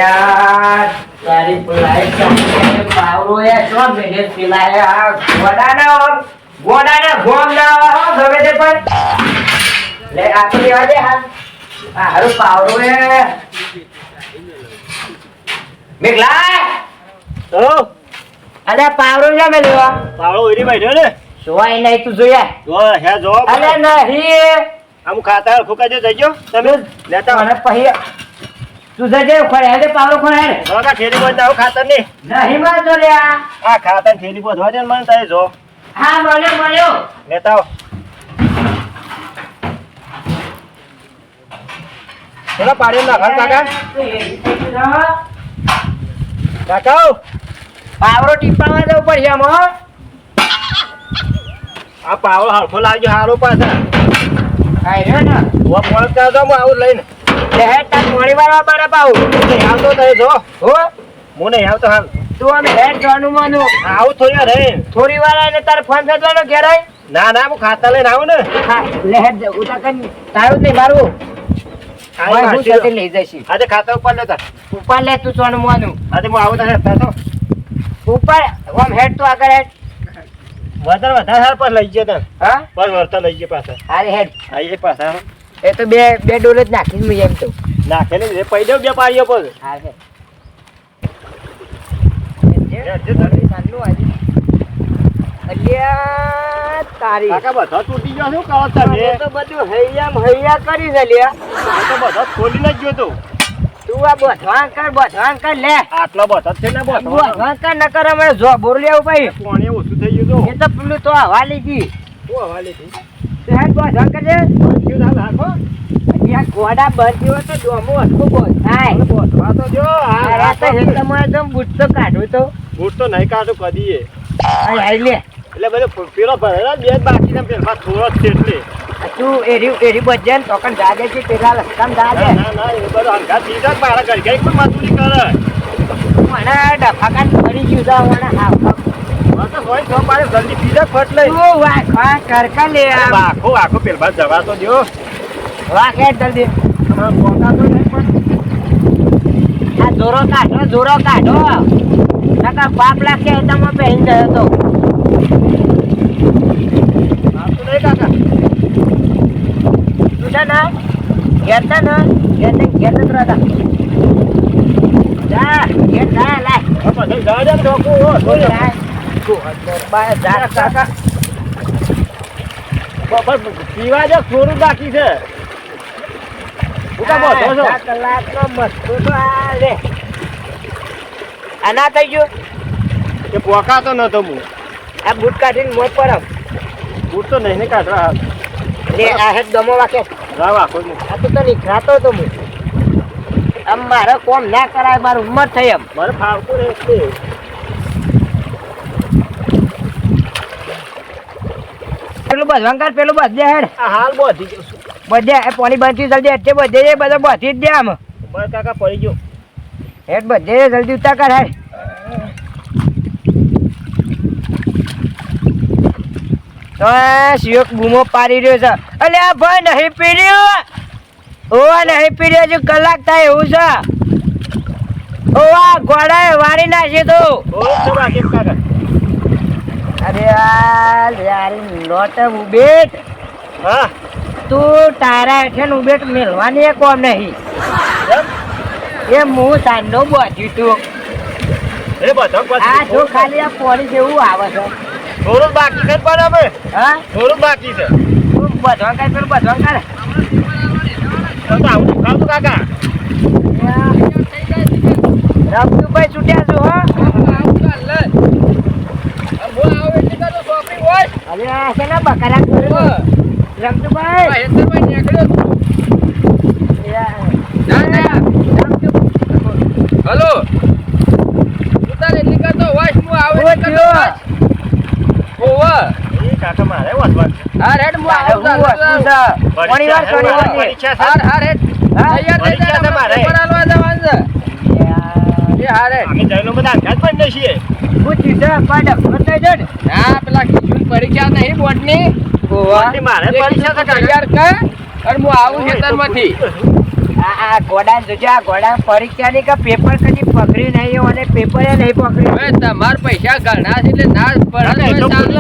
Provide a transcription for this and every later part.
યાર તારી પુલાઈ ચાલે પાવરો એ છો મેને પીલાયા ગોડાને ગોમ ના ગમે તે પણ લે આ તો લેવા દે હા આ હારું પાવરો એ મેઘલા ઓ અરે પાવરો જા મે લેવા પાવળો ઓરી બેઠો ને સોય નહીં તું જોયા જો હે જો અરે નહીં આમ ખાતા ખોકાજો જઈજો તમે લેતા મને પછી તું જજે ખોરે હે પાવરો ખોરે હે બગા ઠેલી બોલ દાવ ખાતર ની નહીં માં જો લે આ ખાતર ઠેલી બોલ ધોજે મને તારે જો હા મળ્યો લેતા આવ ચલો પાડી નાખ કાકા કાકા પાવરો ટીપામાં જવું પડશે આમ હો આ પાવળો હરખો લાવજો હારો પાછા ખાઈ રહ્યો ને વો ફોન કર દો હું આવું લઈને હે તાર મોડી વાળવા મારા પાઉ નહીં આવતો તારે જો હો હું નહીં આવતો હાલ તું આમ હેડ જોનું માનું આવું થોડી રે થોડી વાર આવીને તારે ફોન કરવાનો ઘેર આય ના ના હું ખાતા લઈને આવું ને હા લે હેડ ઉતા કર તારું નહીં મારું હું સાથે લઈ જઈશ આજે ખાતા ઉપર લેતા ઉપર લે તું જોનું માનું આજે હું આવું તારે તો ઉપર આમ હેડ તો આગળ હેડ વધારે હાર પર લઈ જતા હા પર વર્તા લઈ ગયા પાછા અરે હેડ આઈએ પાછા એ તો બે ડોલ જ નાખીશ હું એમ તો નાખેલી છે પૈડો બે પાડીઓ પર હા છે તારી કાકા બધા તૂટી ગયો શું કહો તમે તો બધું હૈયા કરી છે લ્યા આ તો બધા ખોલીને જ ગયો તો તું આ બધવાન કર લે આટલો બધો છે ને બધો બધવાન કર ન કર અમે જો બોર લેવું ભાઈ પાણી ઓછું થઈ ગયું એ તો પેલું તો હવા લીધી તો હવાલી થી તે હેડ બધવાન કરજે ક્યું ના રાખો અહીંયા ગોડા બંધ હોય તો ડોમો હસકો બોલ થાય બોધવા તો જો આ તો હેતમાં તો બૂટ તો કાઢું તો બૂટ તો નહીં કાઢું કદીએ આઈ લે એટલે બધું પેલો ભરેલા બે જ બાકી ને પેલા થોડો જ છે એટલે તું એરી બજન તોકન જાજે છે પેલા લસકામ જાજે ના ના એ બધું હંગા દીધા જ મારા ઘર ગઈ કોઈ મજૂરી કરે મને ડફાકાન ફરી ગયું છે મને હા હા તો કોઈ છો પાડે જલ્દી પીધા ફટ લઈ તું વાખા કરકા લે આખો આખો પેલમાં જવા તો દો વાખે જલ્દી તમારા પોતા તો નહીં પણ આ જોરો કાઢો નકા બાપ લાગે તમે પહેન ગયો તો આપતું નહીં કાકા તું છે ને ઘેર છે ને ઘેર જ રહેતા જા ઘેર જા લાય પછી ગાડે ઢોકું હો જા કાકા પીવા જો થોડું બાકી છે ઉકા બોધો છો કલાકનો મસ્તો તો આ લે આ ના થઈ ગયું એ પોકાતો નતો હું આ બૂટ કાઢીને મોત પર બૂટ તો નહીં ને કાઢવા લે આ હેડ દમો વાકે રાવ આખો ને આ તો નીકળાતો તો હું આમ મારે કોમ ના કરાય મારું ઉંમર થઈ એમ મારે ફાવતું રહે છે પેલું બધવાં કર પેલું બધે હેડ આ હાલ બોધી ગયો છું બધે એ પાણી બંધી જલ્દી એટલે બધે બધા બધી જ દે આમ મારે કાકા પડી ગયો હેડ બધે જલ્દી ઉતાર કર હેડ તો શિયોક બૂમો પાડી રહ્યો છે અલે આ ભાઈ નહીં પીડ્યો ઓવા નહીં પીડ્યો હજુ કલાક થાય એવું છે ઓવા ઘોડાએ વાળી નાખી તો ઓ તો બાકી કાકા અરે યાર લોટ ઉબેટ હા તું તારા હેઠે ઉબેટ મેળવાની એ કોમ નહીં એ હું સાંડો બોધ્યું તું એ બધો આ જો ખાલી આ પોણી જેવું આવે છે થોડું બાકી છે પણ હવે હા થોડું બાકી છે તું બધવાં કર પેલું બધવાં કર તો આવું ખાવતું કાકા રમતુભાઈ છૂટ્યા છો હો અરે આ છે ને બકરા કર્યું રમતુભાઈ હલો ઉતારે નીકળતો વાસ મુ આવે ઓવા એ કાકા મારે વાસવા હા રેડ મુ હાર હેડ તૈયાર થઈ જા તમારે પરાલવા જવાનું છે એ હારે અમે જઈનો બધા અંગાત પણ નહીં છીએ હા પેલા ખીચું પરીક્ષા નહીં બોર્ડની બોર્ડની મારે પરીક્ષા તો કાકા. તૈયાર કર અને હું આવું ખેતરમાંથી આ ઘોડા જોજો, આ ઘોડા પરીક્ષાની કે પેપર કદી પકડી નહીં અને પેપર નહીં પકડી. હવે તમાર પૈસા ઘણા છે એટલે ના ભરાય તો ચાલે.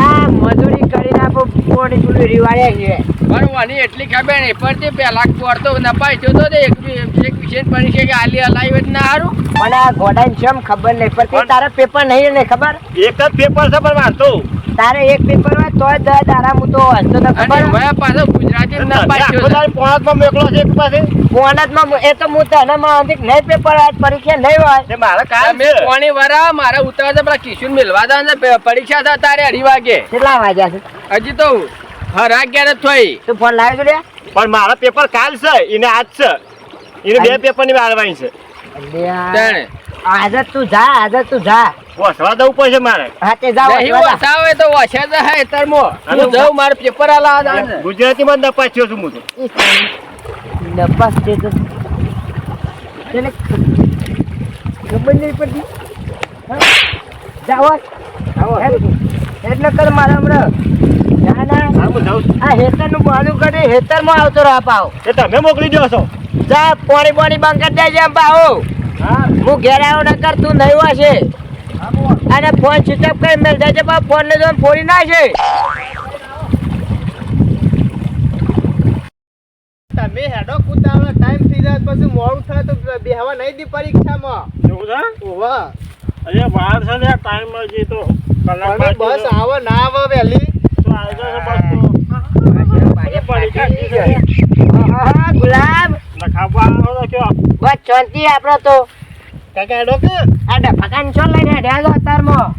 આ મજૂરી કરીને આપો પોણી પુલી રીવાડ્યા છે. પણ મને એટલી ખબર નહીં પડતી પેલા પડતો નપાઈ થયો તો એક વિશેષ પરીક્ષા કે આલી હલાવી જ ના હારું. પણ આ ઘોડાને કેમ ખબર નહીં પડતી? તારે પેપર નહીં ને ખબર? એક જ પેપર છે પણ વાંચતો તારે એક પેપર હોય તોય 10 દાડા હું તો વાંચતો તો અને ખબર. મેં પાછો ગુજરાતી જ નપાઈ થયો છે. પોણતમાં મોકલો છે એક પાસે પોણતમાં એ તો હું તને માનતી કે નહીં પેપર આજ પરીક્ષા નહીં હોય. તે મારે કામ તમે છે પોણી વરા મારે ઉતાર પેલા કિશોર મેલવા દો ને પરીક્ષા હતા તારે 2:30 વાગે. કેટલા વાગ્યા છે? હજી તો હરા ક્યારે થઈ. તું ફોન લાવ્યો છે? પણ મારા પેપર કાલ છે એને આજ છે એને બે પેપર ની વાળવાની છે તાણે આજે તું જા વસવા દવું પડશે મારે હા તે જાઓ નહીં વસાવે તો વસે જ હે તરમો હું જાઉં મારે પેપર આલા આને. ગુજરાતીમાં જ નપાચ્યો છું હું તો નપાસ છે તો તેને ખબર નહીં પડતી. જાઓ એટલે કર મારે હમણાં ના ના હા હું જાઉં છું આ હેતરનું બહાનું કરી હેતરમાં આવતો રહો પાવ. એ તમે મોકલી દો છો જા પોણી બંધ કરી દેજે એમ પાહો. હા હું ઘેર આવ્યો નકર તું નહીં વાસે અને ફોન સ્વિચ ઓફ કરી મેલ દેજે બા. ફોન ને જો ફોડી નાખે. તમે હેડો કુતાવનો ટાઈમ થઈ જાય પછી મોડું થાય તો બેહવા નહીં દી પરીક્ષામાં. એવું છે ઓવા અરે વાર છે ને ટાઈમ હજી તો કલાક બાકી બસ છે. આવો ના આવો વહેલી. તો આવી જશે બસ તો હા ગુલાબ લખાવવા આવો તો કયો બસ શાંતિ આપણો તો. કાકા હેડો કે આ ડફકાન છો લઈને ઢ્યા જો અતારમાં.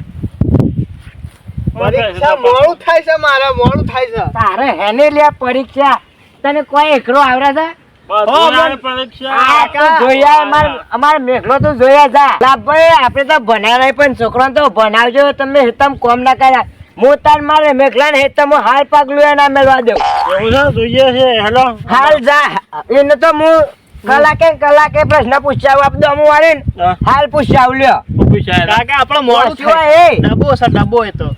પરીક્ષા મોડું થાય છે મારે મોડું થાય છે. તારે હેને લે પરીક્ષા તને કોઈ એકલો આવડે છે? બધું પરીક્ષા આ તો જોયા અમાર મેઘલો તો જોયા જા. લાભભાઈ આપણે તો ભણ્યા નહીં પણ છોકરાને તો ભણાવજો. તમે હેતમ કોમ ના કર્યા. હું તાર મારે મેઘલા ને હેતમ હાલ પગલું એના મેળવા દઉં. એવું છે જોઈએ છે હેલો હાલ જા એને તો હું કલાકે પ્રશ્ન પૂછાવ આપ દો હું વાળીને હા. હાલ પૂછાવ લ્યો. કાકા આપણે મોડું શું થાય એ ડબ્બો છે ડબ્બો એ તો.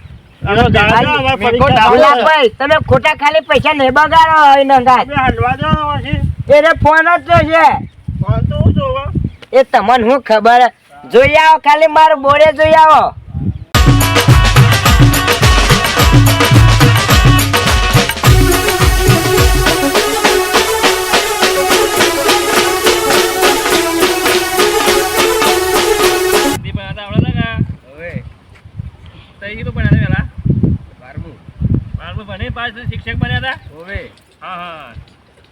હવે ગાળો અમારે પરીક્ષા મેઘો ચાલુ છે. ગુલાબભાઈ તમે ખોટા ખાલી પૈસા નહીં બગાડો એના ગાત. તમે હલવા દો પછી એને ફોન જ તો છે ફોન તો હું જોવા એ તમને હું ખબર જોઈ આવો ખાલી મારું બોરે જોઈ આવો. શિક્ષક બન્યા હતા હા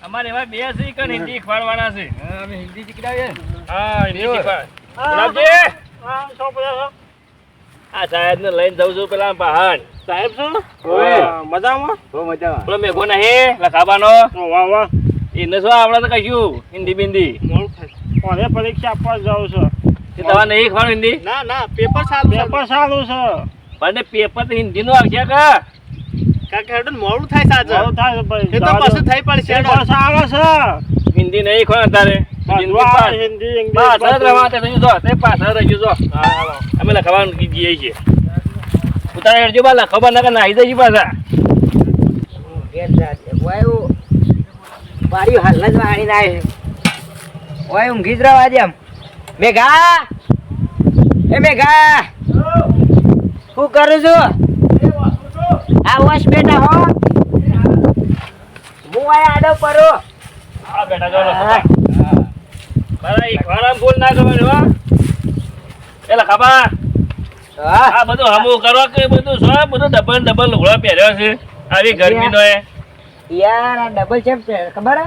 અમારે એવા બે છે કે હિન્દી શીખવાડવાના છે અમે હિન્દી શીખડાવીએ. હા હિન્દી શીખવાડ ગુલાબજી હા શું બોલો આ સાહેબ ને લઈને જઉં છું પેલા પહાડ સાહેબ છો મજામાં બહુ મજામાં. પેલો મેઘો નહીં લખાવાનો વાહ વાહ એને શું આવડે તો કહીશું હિન્દી બિંદી કોને પરીક્ષા આપવા જાઉં છું તે તમારે નહીં શીખવાનું હિન્દી ના ના પેપર સારું પેપર સારું છે પણ પેપર તો હિન્દી નું આવશે કે કાકા હેડો મોડું થાય છે આજે. મોડું થાય છે ભાઈ. એ તો પછી થઈ પડશે હેડો. પેપર સારું છે હિન્દી નહીં ખોને તારે હિન્દી ઇંગ્લિશ પાછળ રવાતે થઈ જો તે પાછળ રહી જો અમે લખવાનું કીધીએ છે ઉતારે હેડજો બા લખવા ના કે નાહી જઈ પાછા મારી હાલ જ વાળી ના ઓય ઊંઘી જ રહેવા દે. મેઘા એ મેઘા શું કરું છું? આ વોશ બેટા હો હું આ આડો પરો. આ બેટા જો લખવા મારા એક વાળા બોલ ના કરવાનું હો એ લખવા આ બધું હમું કરો કે બધું સો બધું ડબલ લુગડો પહેર્યો છે આવી ગરમી નો એ યાર આ ડબલ ચેપ છે ખબર હે?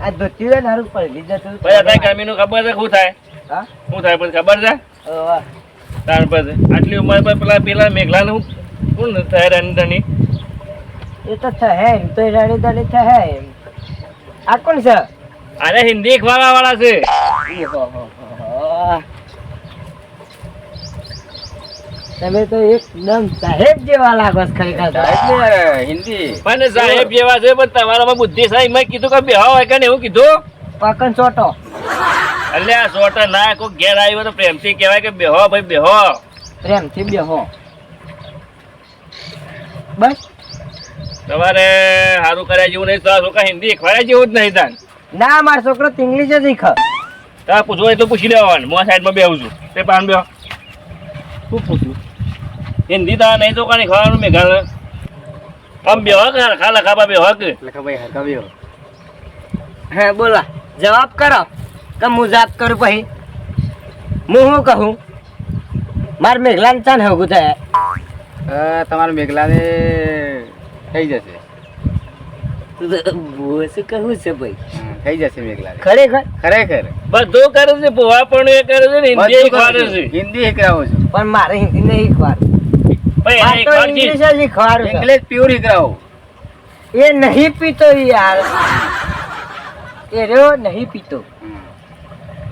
આ ધોતી ને હારું પડી જતું. ભાઈ અત્યારે ગરમી નું ખબર છે શું થાય હા શું થાય પછી ખબર છે ઓવા. તાર પછી આટલી ઉંમર પર પેલા મેઘલા નું શું થાય રણધણી એ તો થહે એમ તો રાણી દાણી થહે એમ. આ કોણ છે? અરે હિન્દી ખવાડા વાળા છે તમે તો એકદમ સાહેબ જેવા લાગો છો ખરેખર. એટલે હિન્દી પણ સાહેબ જેવા છે પણ તમારામાં બુદ્ધિ સાહેબ મેં કીધું કે બેહો હોય કે એવું કીધું પાકન ચોટો એટલે આ સોટા ના કોઈ ઘેર આવ્યો તો પ્રેમથી કહેવાય કે બેહો ભાઈ બેહો પ્રેમથી બેહો બસ. તમારે સારું કર્યા જેવું નહીં તો હિન્દી ખવાડ્યા જેવું જ નહીં તાન ના મારો છોકરો તો ઇંગ્લિશ જ શીખે. તારે પૂછવું હોય તો પૂછી લેવાનું. હું આ સાઈડમાં બેહું છું. તે પાન બેહો. શું પૂછ્યું? હિન્દી તારે નહીં તો કાંઈ ખાવાનું મેં ઘર આમ બેહો કે ખાલા ખાવા બેહો કે લખાભાઈ હરકાવ્યો. હા બોલા જવાબ કરો કે હું જવાબ કરું પછી હું શું કહું મારે મેઘલાને ચાન હગું થાય તમારા મેઘલાને થઈ જશે. શું કહું છે ભાઈ થઈ જશે મેઘલાને. ખરેખર ખરેખર બધું કરે છે પોવા પણ એ કરે છે ને હિન્દી શીખવાડે છે હિન્દી શીખરાવો છું. પણ મારે હિન્દી નહીં શીખવાડું ભાઈ મારે તો ઇંગ્લિશ જ શીખવાડું છે. English pure શીખરાવો. એ નહીં પીતો યાર એ રહ્યો નહીં પીતો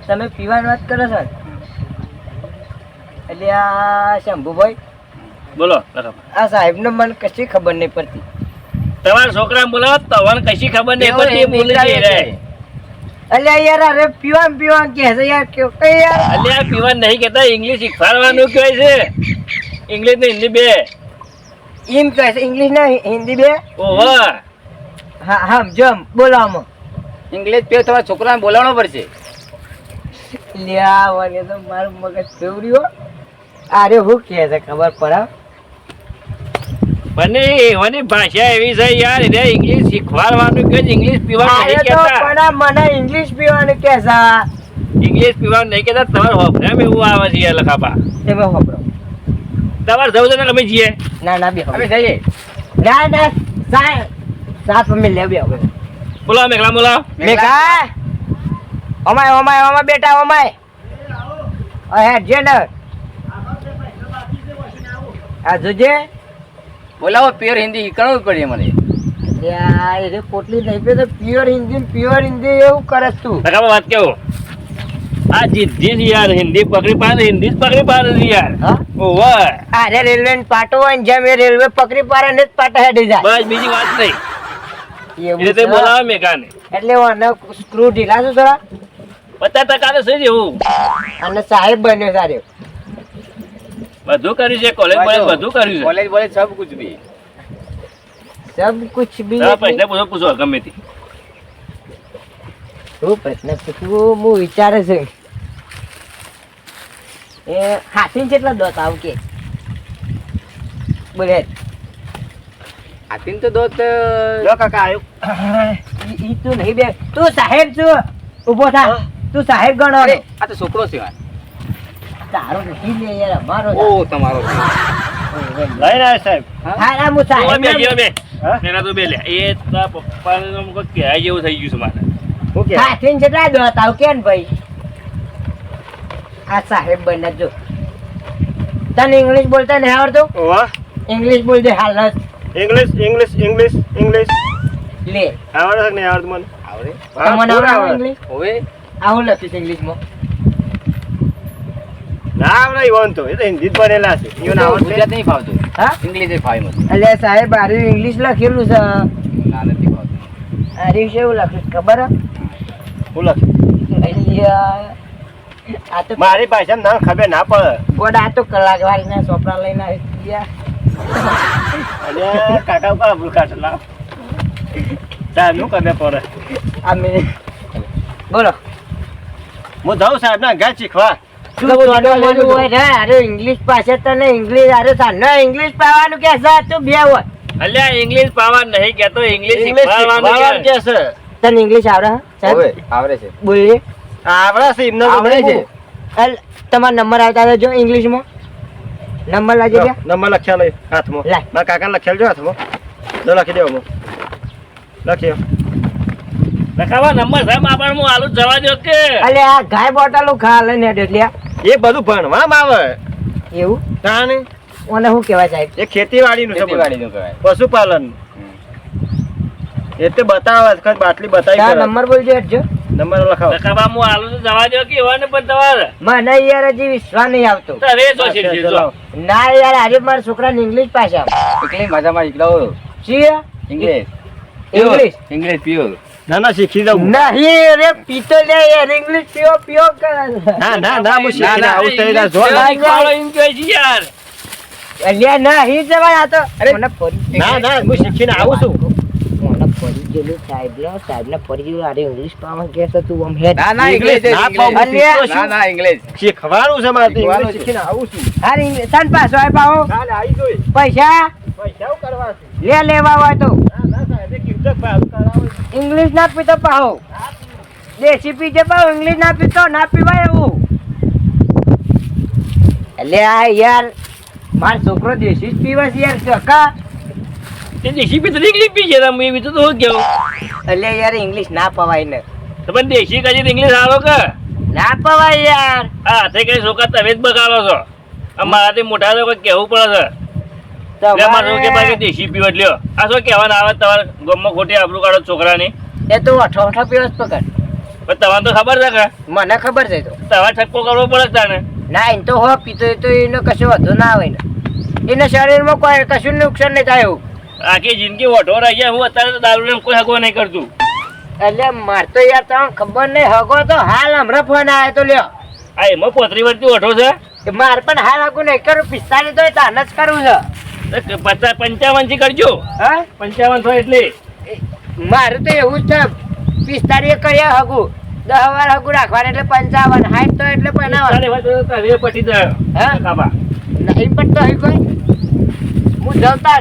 તમે પીવાની વાત કરો છો એટલે આ શંભુભાઈ બોલો લખાબા. આ સાહેબને મને કશી ખબર નહીં પડતી તમારા છોકરાને બોલાવો તમને કશી ખબર નહીં પડતી એ બોલી જઈ રહ્યા. અલ્યા યાર અરે પીવા કે છે યાર કયો કઈ યાર અલ્યા પીવા નહીં કહેતા ઇંગ્લિશ શીખવાડવાનું કહે છે. ઇંગ્લિશ ને હિન્દી બે. એમ કહે છે ઇંગ્લિશ ને હિન્દી બે ઓહો હા હા જમ બોલાવો ઇંગ્લિશ પ્યોર તમારા છોકરાને બોલાવવો પડશે. લ્યા વને તો મારું મગજ ફેવર્યો અરે હું કહે છે ખબર પડે મને એવાની ભાષા એવી છે યાર એટલે ઇંગ્લિશ શીખવાડવાનું કે ઇંગ્લિશ પીવા અરે નહીં તો કહેતા. પણ મને ઇંગ્લિશ પીવાનું કે છે ઇંગ્લિશ પીવાનું નહીં કહેતા. તમારે હોફરામ એવું આવે છે યાર લખાબા. તમે હોબરો તમારે જવું છે ને અમે જઈએ. ના ના બે અમે જઈએ. ના ના સાત અમે લે બે બોલાવો મેઘલા બોલાવો. મેઘા ઓમાય બેટા ઓમાય હે જેન્ડર આ જોજે બોલાવો પ્યોર હિન્દી શીખવાડવું પડે મને. યાર એ પોટલી નહીં પે તો પ્યોર હિન્દી એવું કરે તું લખાબા વાત કેવું આ જીદ્દી જ યાર હિન્દી પકડી પાડે હિન્દી જ પકડી પાડે છે યાર. હા ઓહો અરે રેલવે ને પાટો હોય ને જેમ એ રેલવે પકડી પાડે ને જ પાટા હેડી જાય બસ બીજી વાત નહીં. એવું એ રીતે છે. બોલાવો મેઘાને. એટલે ઓને સ્ક્રૂ ઢીલા છે થોડા 50% તો છે જ એવું. અને સાહેબ બન્યો સારો બધું કર્યું છે કોલેજ બધું કર્યું છે. કોલેજ બોલેજ સબ કુછ ભી. સબ કુછ ભી હા, પૈસા પૂછો પૂછો ગમે તે. શું પ્રશ્ન પૂછવું હું વિચારે છે એ હાથી કેટલા દોત આવ કે બોલે હાથીન તો દોત લો કાકા આવ્યો. ઈ તું નહીં બે તું સાહેબ છું ઊભો થા તું સાહેબ ગણો અરે આ તો છોકરો છે યાર. તારો નથી લે યાર અમારો ઓ તમારો લઈને આવ્યો સાહેબ. હા ના હું ઓ, સાહેબ બે ગયો બે. હા? પેલા તો બે લે. એ તારા પપ્પાને તો મુકો કહેવાય જેવું થઈ ગયું છે મારે. હું કે હાથી કેટલા દોત આવ કે ને ભાઈ આ સાહેબ બને જો તને ઇંગ્લિશ બોલતા નહીં આવડતું ઓવા ઇંગ્લિશ બોલ દે હાલ જ. ઇંગ્લિશ લે આવડે કે નહીં આવડતું મને? આવડે તમને આવડે ઇંગ્લિશ હવે આવું લખીશ ઇંગ્લિશમાં ના આવડે ઈવન તો એ તો હિન્દી જ બનેલા છે. ઈવન આવડે ગુજરાત નહીં ફાવતું. હા ઇંગ્લિશ જ ફાવે મને. એટલે સાહેબ આર્યું ઇંગ્લિશ લખેલું છે ના નથી ફાવતું. આર્યું છે એવું લખ્યું છે, ખબર હે? હું લખ અલ્યા, આ તો મારી ભાષામાં ના ખબર ના પડે. ગોડા આ તો કલાક વાળીના ચોપડા લઈને આવી ગયા. અરે કાકા ઉપર આબરૂ કાઢલા. સાહેબનું ખબર પડે. અમે બોલો હું જાઉં સાહેબ ના ઘર શીખવા. શું બોલવાનું હોય રે? અરે ઇંગ્લિશ પાસે તને ઇંગ્લિશ અરે સાનો ઇંગ્લિશ પાવાનું કે છે તું બે હોય અલ્યા ઇંગ્લિશ પાવા નહીં કેતો ઇંગ્લિશ શીખવાડવાનું કે છે. તને ઇંગ્લિશ આવડે હે? સાહેબ હવે આવડે છે. બોલીએ આવડે છે એમને આવડે છે. તમારા નંબર આવતા હતા જો ઇંગ્લિશમાં નંબર લાગી ગયા નંબર લખ્યા લઈ હાથમાં. લાય. મારા કાકા લખેલ જો હાથમાં. જો લખી દેવો હું. લખ્યો. લખાવા નંબર સાહેબ આપણે હું આલુ જવા દો કે અલે આ ગાય બોટલો ખા લઈને હેડ્યો એટલે એ બધું ભણવામાં આવે. એવું તાણે ઓને શું કહેવાય સાહેબ એ ખેતીવાડીનું છે બધું. ખેતીવાડીનું કહેવાય. પશુપાલન એટલે બતાવે છે, બાટલી બતાવી તારો કરે. નંબર બોલજો હેડજો નંબર લખાવો. લખાવા હું આલુ જવા દો કે એવાને પણ તમારે મને યાર હજી વિશ્વાસ નહીં આવતો તારે જો છે જો. ના યાર આજે મારા છોકરાને ઇંગ્લિશ પાસે આવ એકલી ભાષામાં શીખડાવો. છીએ ઇંગ્લિશ ઇંગ્લિશ ઇંગ્લિશ પ્યોર. ના ના શીખી દઉં. નહીં રે પીતો લે યાર ઇંગ્લિશ પીઓ પીઓ કરે ના ના ના હું શીખીને ના, આવું થઈ રહ્યા. જો ના, ના શીખવાડો એમ કહે છે યાર. અલ્યા નહીં જવાય આ તો અરે, મને ફરી ના ના હું શીખીને આવું છું. મને ફરી પડી ગયેલું સાહેબને પડી ગયેલું અરે ઇંગ્લિશ પામાં કે છે તું આમ હેડ ના ઇંગ્લિશ ના ઇંગ્લિશ શીખવાનું છે મારે તો શીખવાનું ઇંગ્લિશ શીખીને આવું છું અરે તન પાછો આય પાહો કાલે આવી જોઈ પૈસા પૈસા શું કરવા છે લે લેવા હોય તો ના સાહેબ કીધું ભાવ કરાવો ઇંગ્લિશ ના પીતો પાહો દેશી પીજે પાહો ઇંગ્લિશ ના પીતો ના પીવાય એવું એટલે આ યાર મારો છોકરો દેશી જ પીવે છે યાર કાકા તે દેશી પી તો ઇંગ્લિશ પી છે તમે એવી તો હું કેવું એટલે યાર ઇંગ્લિશ ના પવાય ને તમે દેશી કાજી ઇંગ્લિશ આવો કે ના પવાય યાર હા તે કઈ છોકરા તમે જ બગાડો છો અમારાથી મોટા તો કોઈ કહેવું પડે છે એટલે મારે કે ભાઈ દેશી પીવો એટલે આ શું કહેવાના આવે તમારે ગમમાં ખોટી આબરૂ કાઢો છોકરાની એ તો અઠો અઠો પીવસ પકડ પણ તમારે તો ખબર છે કે મને ખબર છે તો તમારે ઠપકો કરવો પડે તાને ના એમ તો હો પીતો એ તો એનો કશો વધુ ના આવે ને એના શરીરમાં કોઈ કશું નુકસાન નહીં થાય એવું આખી જિંદગી ઓઢો રહી ગયા હું અત્યારે તો દારૂ કોઈ હગવો નહીં કરતું એટલે માર તો યાર તમને ખબર નહીં હગો તો હાલ હમણાં ફોન આવ્યો તો લ્યો આ એમાં 35 વર્ષથી ઓઢો છે કે માર પણ હાલ હગું નહીં કરું 45 તો તાન જ કરવું છે 55 થી કરજો હા 55 થાય એટલે મારું તો એવું જ છે 45 કર્યા હગું 10 વાર હગું રાખવાનું એટલે 55 60 તો એટલે બનાવવાનું તારે વાત તો તારે પટી જાય હા? કાબા નહીં પણ તો કોઈ હું જવતા